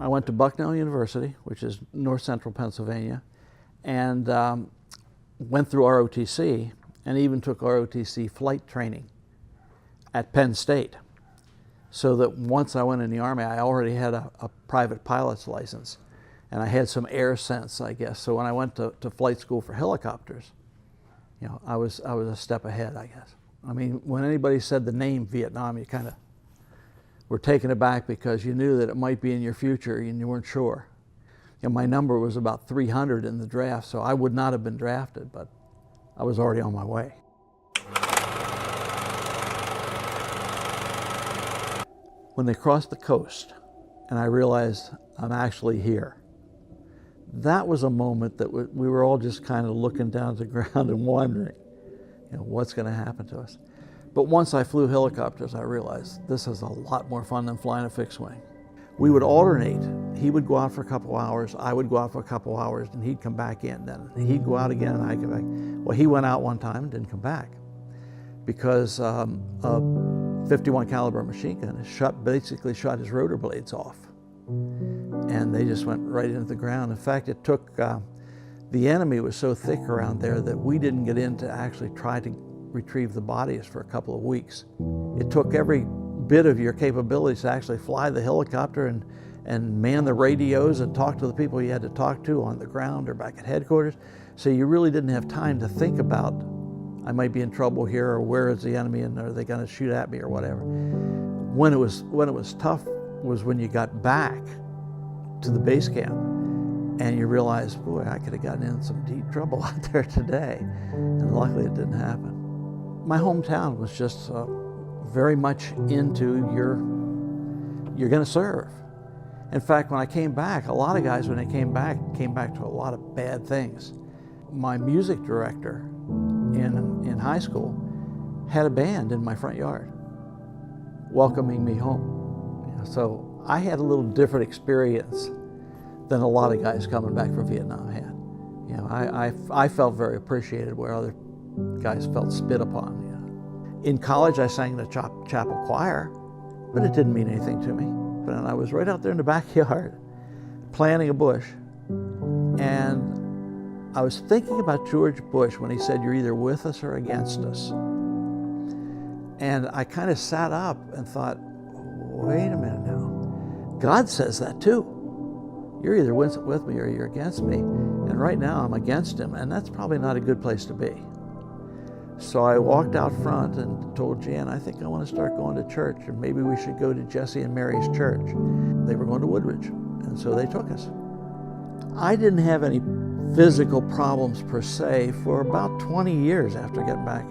I went to Bucknell University, which is north central Pennsylvania, and went through ROTC and even took ROTC flight training at Penn State. So that once I went in the Army, I already had a private pilot's license, and I had some air sense, I guess. So when I went to flight school for helicopters, you know, I was a step ahead, I guess. I mean, when anybody said the name Vietnam, you kind of were taken aback because you knew that it might be in your future and you weren't sure. You know, my number was about 300 in the draft, so I would not have been drafted, but I was already on my way. When they crossed the coast and I realized I'm actually here, that was a moment that we were all just kind of looking down at the ground and wondering, you know, what's going to happen to us. But once I flew helicopters, I realized this is a lot more fun than flying a fixed wing. We would alternate. He would go out for a couple hours, I would go out for a couple hours, and he'd come back in. Then he'd go out again and I'd come back. Well, he went out one time and didn't come back because a 51 caliber machine gun basically shot his rotor blades off. And they just went right into the ground. In fact, it took, the enemy was so thick around there that we didn't get in to actually try to retrieve the bodies for a couple of weeks. It took every bit of your capabilities to actually fly the helicopter and man the radios and talk to the people you had to talk to on the ground or back at headquarters. So you really didn't have time to think about, I might be in trouble here, or where is the enemy and are they going to shoot at me or whatever. When it was tough was when you got back to the base camp and you realized, boy, I could have gotten in some deep trouble out there today. And luckily it didn't happen. My hometown was just very much into you're going to serve. In fact, when I came back, a lot of guys, when they came back to a lot of bad things. My music director in high school had a band in my front yard welcoming me home. You know, so I had a little different experience than a lot of guys coming back from Vietnam had. You know, I felt very appreciated where other guys felt spit upon. You know. In college, I sang the chapel choir, but it didn't mean anything to me. But I was right out there in the backyard planting a bush, and I was thinking about George Bush when he said, "You're either with us or against us." And I kind of sat up and thought, wait a minute now. God says that too. You're either with me or you're against me. And right now I'm against him, and that's probably not a good place to be. So I walked out front and told Jan, I think I want to start going to church, and maybe we should go to Jesse and Mary's church. They were going to Woodridge, and so they took us. I didn't have any physical problems per se for about 20 years after getting back,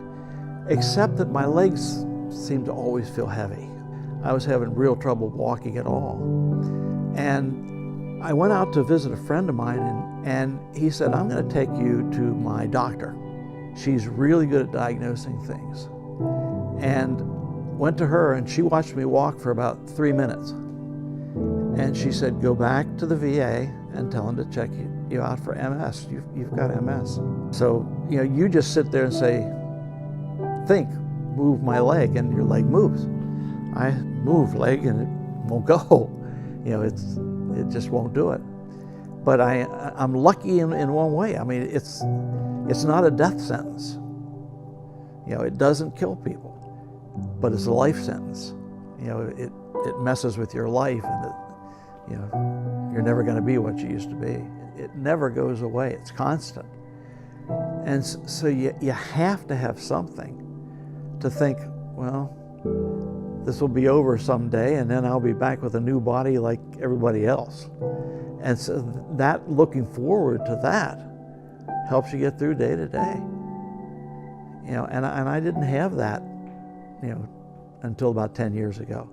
except that my legs seemed to always feel heavy. I was having real trouble walking at all. And I went out to visit a friend of mine, and he said, I'm going to take you to my doctor. She's really good at diagnosing things. And went to her, and she watched me walk for about 3 minutes. And she said, go back to the VA and tell them to check you out for MS. You've got MS. So, you know, you just sit there and say, think, move my leg, and your leg moves. I move leg and it won't go. You know, it just won't do it. But I'm lucky in one way. I mean, it's not a death sentence. You know, it doesn't kill people, but it's a life sentence. You know, it messes with your life, and you know, you're never going to be what you used to be. It never goes away. It's constant. And so you have to have something to think, well, this will be over someday, and then I'll be back with a new body like everybody else. And so that, looking forward to that, helps you get through day to day. You know, and I didn't have that, you know, until about 10 years ago.